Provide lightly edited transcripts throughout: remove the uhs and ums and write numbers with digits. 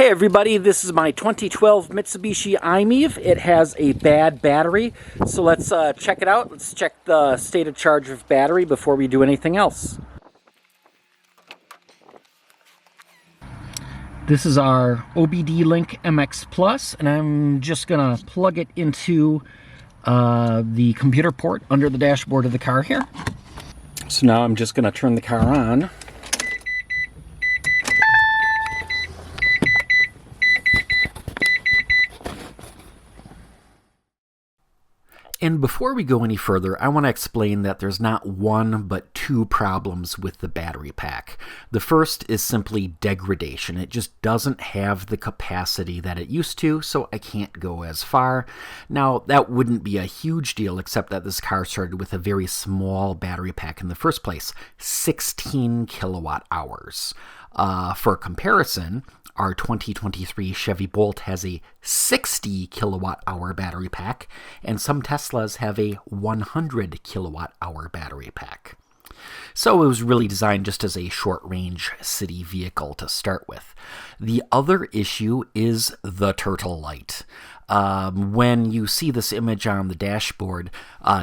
Hey everybody, this is my 2012 Mitsubishi iMiEV. It has a bad battery, so let's check it out. Let's check the state of charge of battery before we do anything else. This is our OBD-Link MX Plus, and I'm just gonna plug it into the computer port under the dashboard of the car here. So now I'm just gonna turn the car on. And before we go any further, I want to explain that there's not one but two problems with the battery pack. The first is simply degradation. It just doesn't have the capacity that it used to, so I can't go as far. Now, that wouldn't be a huge deal, except that this car started with a very small battery pack in the first place, 16 kilowatt hours. For comparison, our 2023 Chevy Bolt has a 60 kilowatt hour battery pack, and some Teslas have a 100 kilowatt hour battery pack. So it was really designed just as a short-range city vehicle to start with. The other issue is the turtle light. When you see this image on the dashboard,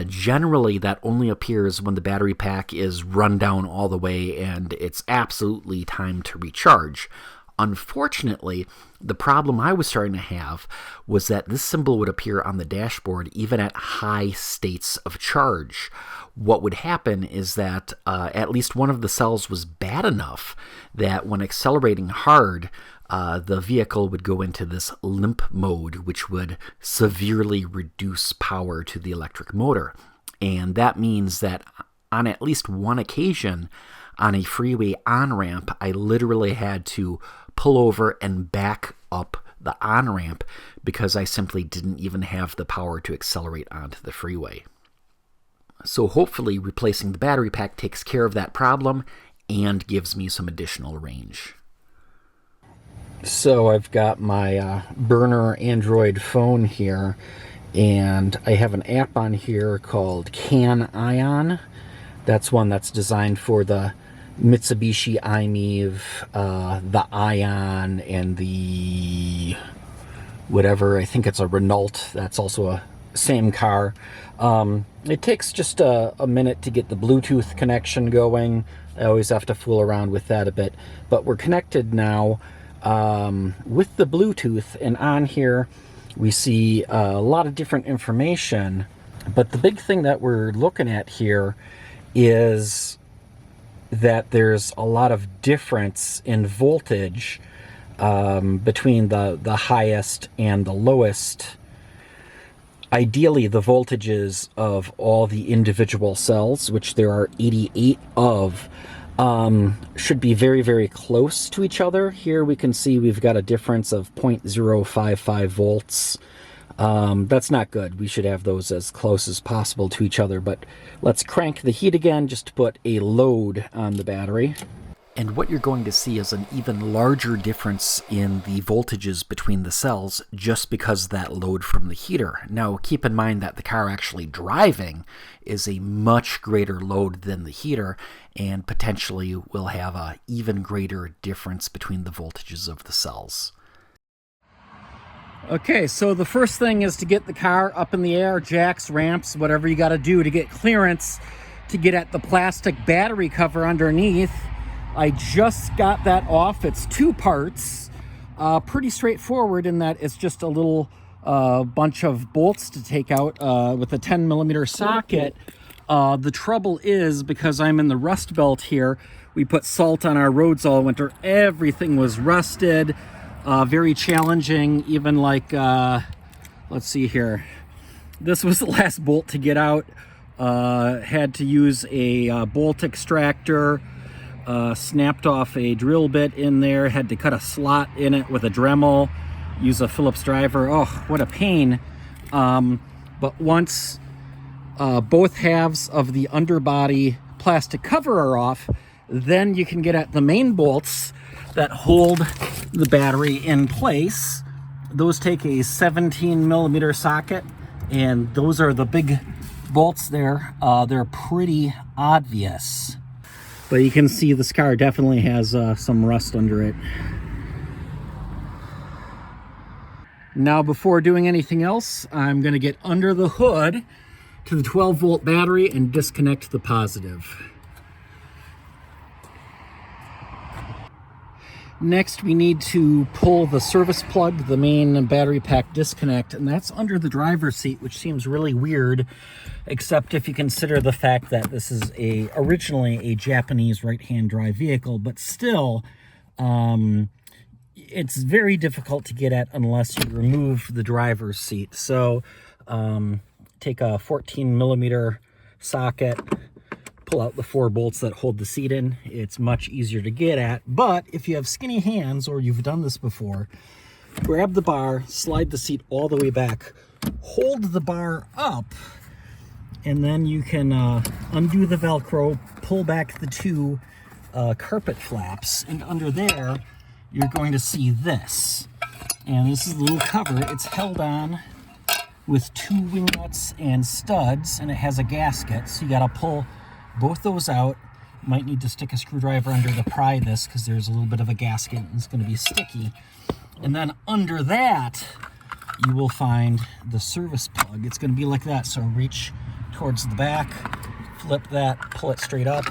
generally that only appears when the battery pack is run down all the way and it's absolutely time to recharge. Unfortunately, the problem I was starting to have was that this symbol would appear on the dashboard even at high states of charge. What would happen is that at least one of the cells was bad enough that when accelerating hard, the vehicle would go into this limp mode, which would severely reduce power to the electric motor. And that means that on at least one occasion on a freeway on-ramp, I literally had to pull over and back up the on-ramp because I simply didn't even have the power to accelerate onto the freeway. So hopefully replacing the battery pack takes care of that problem and gives me some additional range. So I've got my burner Android phone here, and I have an app on here called Can Ion. That's one that's designed for the Mitsubishi iMiEV, the Ion, and the whatever, I think it's a Renault, that's also a same car. It takes just a minute to get the Bluetooth connection going. I always have to fool around with that a bit, but we're connected now with the Bluetooth, and on here we see a lot of different information, but the big thing that we're looking at here is that there's a lot of difference in voltage between the highest and the lowest. Ideally, the voltages of all the individual cells, which there are 88 of, should be very, very close to each other. Here we can see we've got a difference of 0.055 volts. That's not good. We should have those as close as possible to each other, but let's crank the heat again just to put a load on the battery. And what you're going to see is an even larger difference in the voltages between the cells just because of that load from the heater. Now, keep in mind that the car actually driving is a much greater load than the heater, and potentially will have an even greater difference between the voltages of the cells. Okay, so the first thing is to get the car up in the air, jacks, ramps, whatever you got to do to get clearance to get at the plastic battery cover underneath. I just got that off. It's two parts. Pretty straightforward in that it's just a little bunch of bolts to take out with a 10mm socket. The trouble is, because I'm in the Rust Belt here, we put salt on our roads all winter. Everything was rusted. Very challenging, even like, let's see here. This was the last bolt to get out. Had to use a bolt extractor, snapped off a drill bit in there, had to cut a slot in it with a Dremel, use a Phillips driver. Oh, what a pain. But once both halves of the underbody plastic cover are off, then you can get at the main bolts that hold the battery in place. Those take a 17mm socket, and those are the big bolts there. They're pretty obvious, but you can see this car definitely has some rust under it. Now, before doing anything else, I'm going to get under the hood to the 12-volt battery and disconnect the positive. Next, we need to pull the service plug, the main battery pack disconnect, and that's under the driver's seat, which seems really weird, except if you consider the fact that this is originally a Japanese right-hand drive vehicle, but still, it's very difficult to get at unless you remove the driver's seat. So take a 14mm socket, pull out the 4 bolts that hold the seat in. It's much easier to get at, but if you have skinny hands or you've done this before, grab the bar, slide the seat all the way back, hold the bar up, and then you can undo the Velcro, pull back the 2 carpet flaps, and under there you're going to see this. And this is the little cover. It's held on with 2 wing nuts and studs, and it has a gasket, so you got to pull both those out. You might need to stick a screwdriver under to pry this because there's a little bit of a gasket and it's going to be sticky. And then under that, you will find the service plug. It's going to be like that, so reach towards the back, flip that, pull it straight up,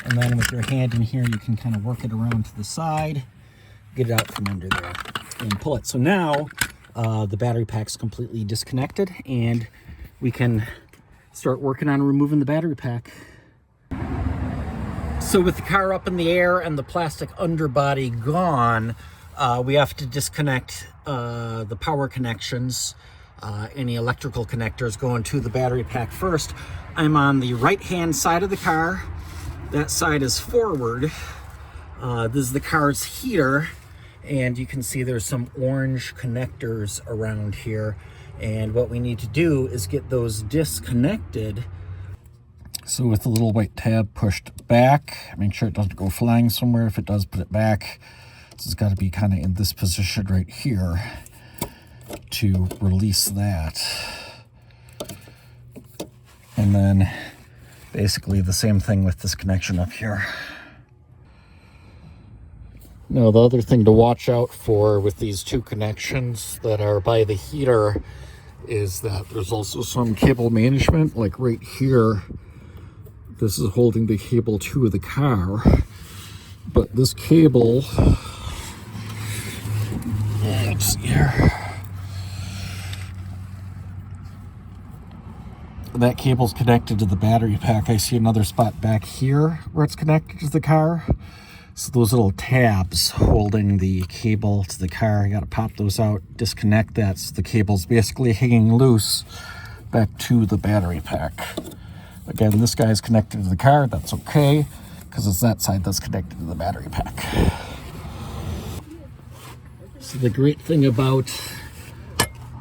and then with your hand in here, you can kind of work it around to the side, get it out from under there, and pull it. So now the battery pack's completely disconnected, and we can start working on removing the battery pack. So with the car up in the air and the plastic underbody gone, we have to disconnect the power connections, any electrical connectors going to the battery pack first. I'm on the right-hand side of the car. That side is forward. This is the car's heater, and you can see there's some orange connectors around here. And what we need to do is get those disconnected. So with the little white tab pushed back, make sure it doesn't go flying somewhere. If it does, put it back. So it's got to be kind of in this position right here to release that. And then basically the same thing with this connection up here. Now, the other thing to watch out for with these 2 connections that are by the heater is that there's also some cable management, like right here. This is holding the cable to the car, but this cable, let's see here, that cable's connected to the battery pack. I see another spot back here where it's connected to the car. So those little tabs holding the cable to the car, you got to pop those out, disconnect that, so the cable's basically hanging loose back to the battery pack. Again, this guy is connected to the car. That's okay, because it's that side that's connected to the battery pack. So the great thing about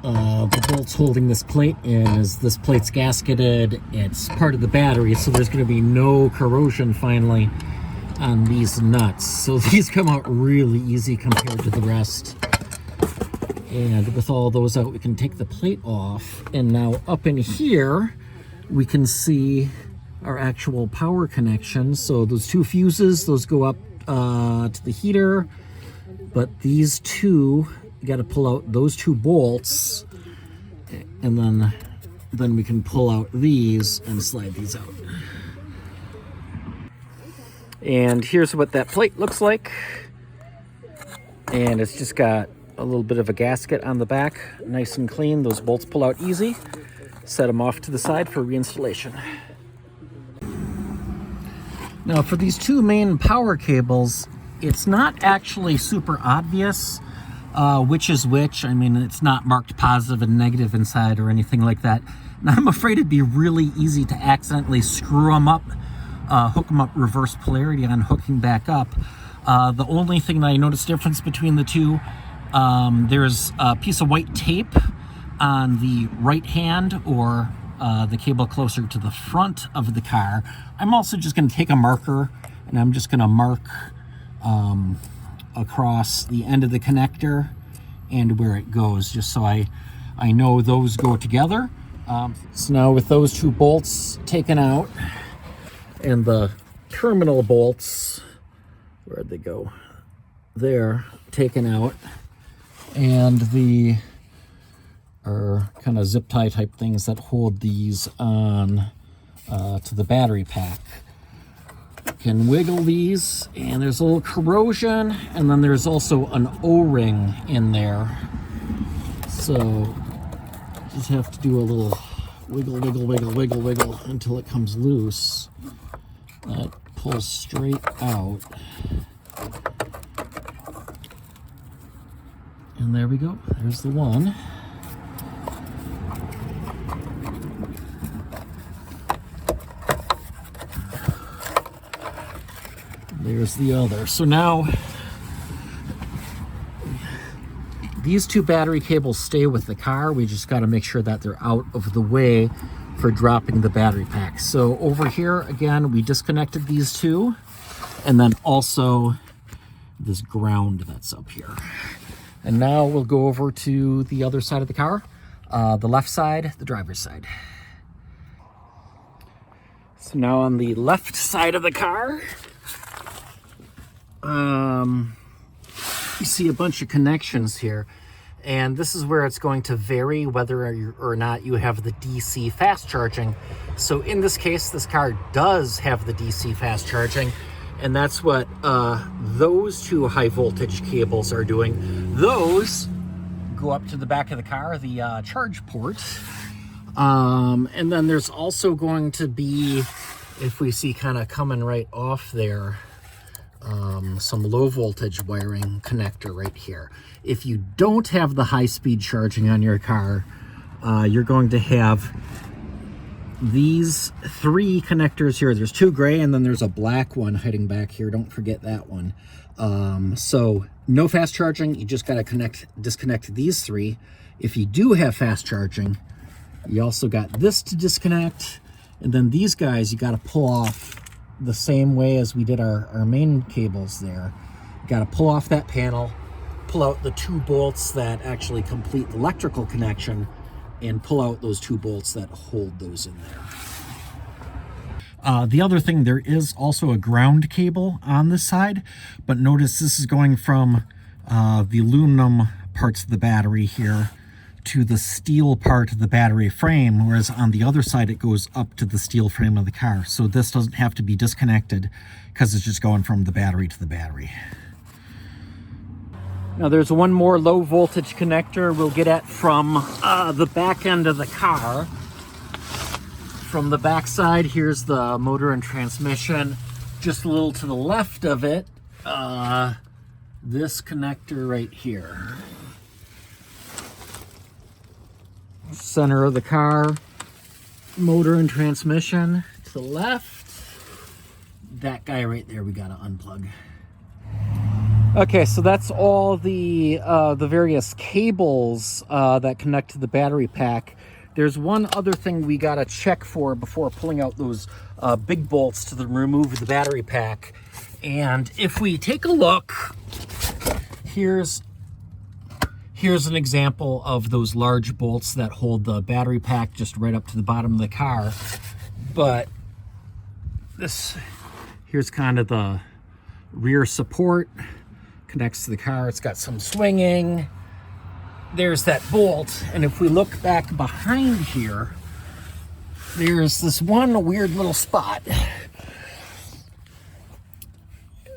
the bolts holding this plate is this plate's gasketed. It's part of the battery, so there's going to be no corrosion finally on these nuts. So these come out really easy compared to the rest. And with all those out, we can take the plate off. And now up in here, we can see our actual power connections. So those 2 fuses, those go up to the heater. But these 2, you got to pull out those 2 bolts. And then we can pull out these and slide these out. And here's what that plate looks like. And it's just got a little bit of a gasket on the back, nice and clean. Those bolts pull out easy. Set them off to the side for reinstallation. Now for these 2 main power cables, it's not actually super obvious which is which. I mean, it's not marked positive and negative inside or anything like that. And I'm afraid it'd be really easy to accidentally screw them up, hook them up reverse polarity on hooking back up. The only thing that I noticed difference between the 2, there's a piece of white tape on the right hand, or the cable closer to the front of the car. I'm also just going to take a marker and I'm just going to mark across the end of the connector and where it goes, just so I know those go together. So now with those 2 bolts taken out and the terminal bolts, where'd they go? There, taken out, and the are kind of zip tie type things that hold these on to the battery pack. Can wiggle these, and there's a little corrosion, and then there's also an O-ring in there. So just have to do a little wiggle, wiggle, wiggle, wiggle, wiggle until it comes loose. That pulls straight out. And there we go. There's the one. There's the other. So now these two battery cables stay with the car. We just got to make sure that they're out of the way for dropping the battery pack. So over here, again, we disconnected these two, and then also this ground that's up here. And now we'll go over to the other side of the car, the left side, the driver's side. So now on the left side of the car, you see a bunch of connections here, and this is where it's going to vary whether or not you have the DC fast charging. So in this case, this car does have the DC fast charging, and that's what those two high voltage cables are doing. Those go up to the back of the car, the charge port, and then there's also going to be, if we see kind of coming right off there, some low voltage wiring connector right here. If you don't have the high speed charging on your car, you're going to have these three connectors here. There's two gray, and then there's a black one hiding back here. Don't forget that one. So no fast charging, you just got to disconnect these three. If you do have fast charging, you also got this to disconnect, and then these guys you got to pull off the same way as we did our main cables there. You got to pull off that panel, pull out the two bolts that actually complete the electrical connection, and pull out those two bolts that hold those in there. The other thing, there is also a ground cable on this side, but notice this is going from the aluminum parts of the battery here to the steel part of the battery frame, whereas on the other side it goes up to the steel frame of the car. So this doesn't have to be disconnected because it's just going from the battery to the battery. Now there's one more low voltage connector we'll get at from the back end of the car. From the back side, here's the motor and transmission. Just a little to the left of it, this connector right here. Center of the car, motor and transmission to the left. That guy right there we gotta unplug. Okay, so that's all the various cables that connect to the battery pack. There's one other thing we gotta check for before pulling out those big bolts to remove the battery pack. And if we take a look, here's an example of those large bolts that hold the battery pack just right up to the bottom of the car. But here's kind of the rear support, connects to the car. It's got some swinging. There's that bolt. And if we look back behind here, there's this one weird little spot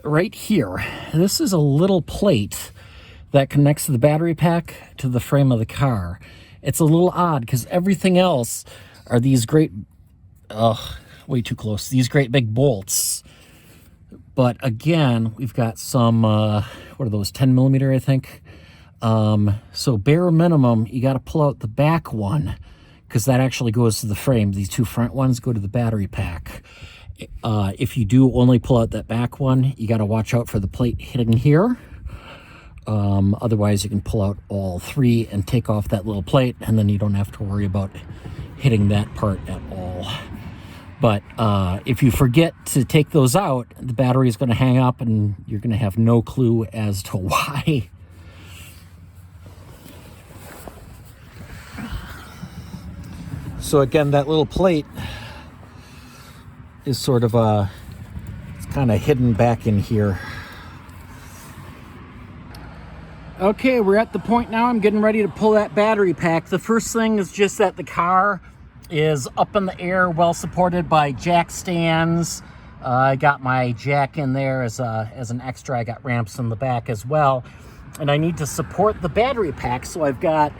right here. This is a little plate that connects the battery pack to the frame of the car. It's a little odd because everything else are these great, way too close, these great big bolts. But again, we've got some, what are those, 10 millimeter, I think. So bare minimum, you got to pull out the back one because that actually goes to the frame. These two front ones go to the battery pack. If you do only pull out that back one, you got to watch out for the plate hitting here. Otherwise, you can pull out all three and take off that little plate, and then you don't have to worry about hitting that part at all. But if you forget to take those out, the battery is going to hang up, and you're going to have no clue as to why. So again, that little plate is sort of it's kind of hidden back in here. Okay, we're at the point now. I'm getting ready to pull that battery pack. The first thing is just that the car is up in the air, well supported by jack stands. I got my jack in there as an extra. I got ramps in the back as well. And I need to support the battery pack, so I've got,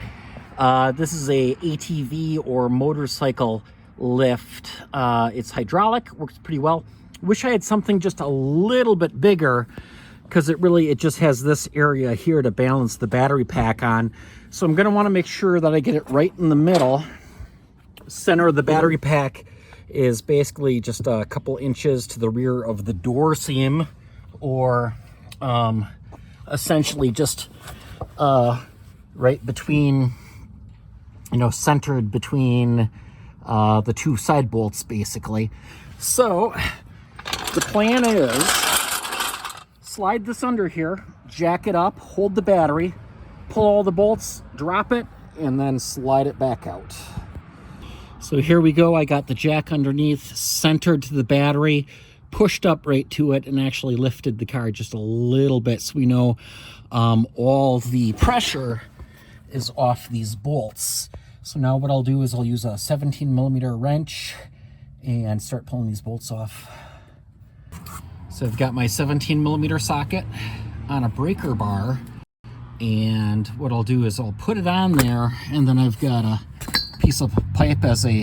this is a ATV or motorcycle lift. It's hydraulic, works pretty well. Wish I had something just a little bit bigger, because it just has this area here to balance the battery pack on. So I'm gonna wanna make sure that I get it right in the middle. Center of the battery pack is basically just a couple inches to the rear of the door seam, or essentially just right between, centered between the two side bolts, basically. So the plan is slide this under here, jack it up, hold the battery, pull all the bolts, drop it, and then slide it back out. So here we go. I got the jack underneath, centered to the battery, pushed up right to it, and actually lifted the car just a little bit so we know all the pressure is off these bolts. So now what I'll do is I'll use a 17mm wrench and start pulling these bolts off. So I've got my 17mm socket on a breaker bar, and what I'll do is I'll put it on there, and then I've got a piece of pipe as a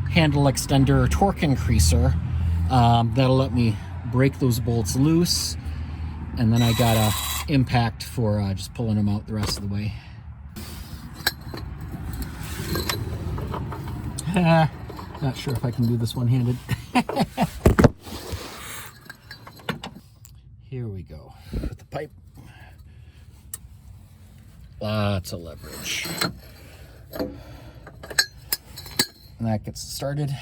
handle extender torque increaser. That'll let me break those bolts loose, and then I got a impact for just pulling them out the rest of the way. Not sure if I can do this one-handed. Here we go with the pipe. Lots of leverage. And that gets started.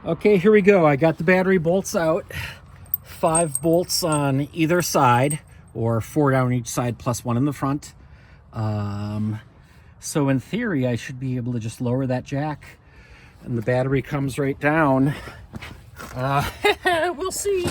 Okay, here we go. I got the battery bolts out. 5 bolts on either side, or 4 down each side plus 1 in the front. So in theory, I should be able to just lower that jack and the battery comes right down. We'll see.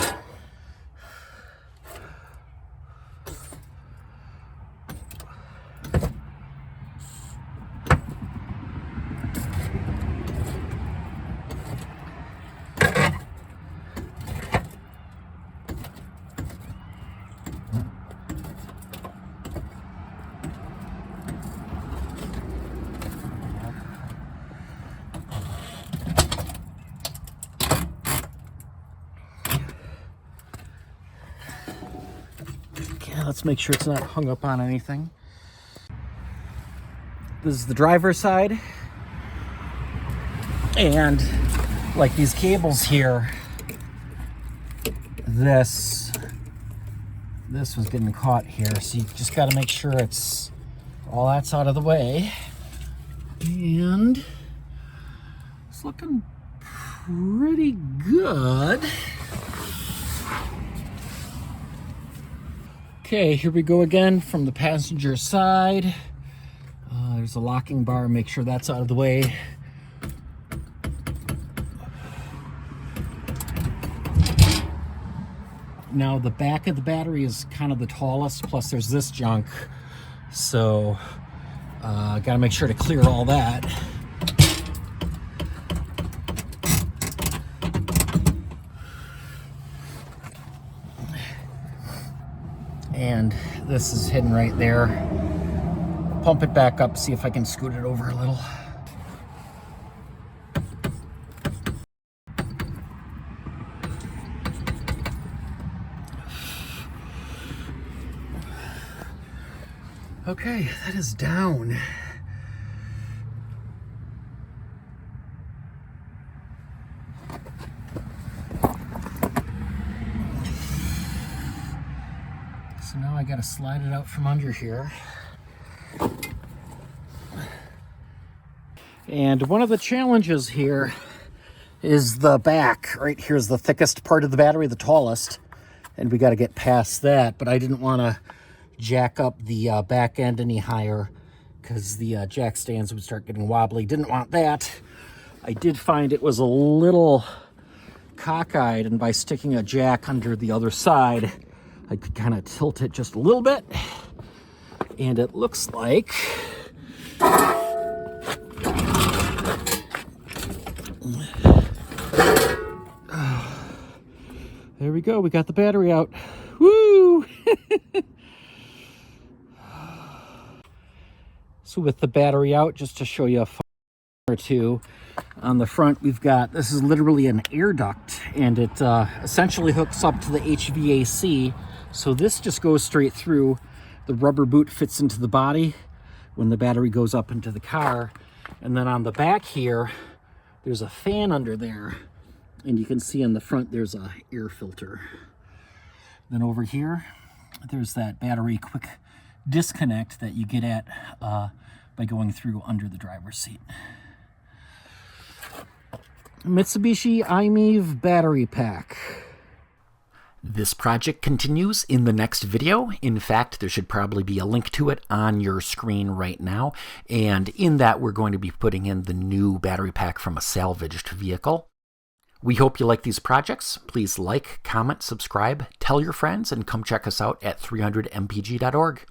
Let's make sure it's not hung up on anything. This is the driver's side. And like these cables here, this was getting caught here. So you just got to make sure all that's out of the way. And it's looking pretty good. Okay, here we go again from the passenger side. There's a locking bar, make sure that's out of the way. Now the back of the battery is kind of the tallest, plus there's this junk. So, gotta make sure to clear all that. And this is hidden right there. Pump it back up, see if I can scoot it over a little. Okay, that is down. So now I gotta slide it out from under here. And one of the challenges here is the back. Right here is the thickest part of the battery, the tallest. And we gotta get past that, but I didn't wanna jack up the back end any higher because the jack stands would start getting wobbly. Didn't want that. I did find it was a little cockeyed, and by sticking a jack under the other side, I could kind of tilt it just a little bit, and it looks like there we go. We got the battery out. Woo! So with the battery out, just to show you a or two, on the front we've got, this is literally an air duct, and it essentially hooks up to the HVAC. So this just goes straight through. The rubber boot fits into the body when the battery goes up into the car. And then on the back here, there's a fan under there. And you can see on the front, there's a air filter. Then over here, there's that battery quick disconnect that you get at by going through under the driver's seat. Mitsubishi iMiEV battery pack. This project continues in the next video. In fact, there should probably be a link to it on your screen right now. And in that, we're going to be putting in the new battery pack from a salvaged vehicle. We hope you like these projects. Please like, comment, subscribe, tell your friends, and come check us out at 300mpg.org.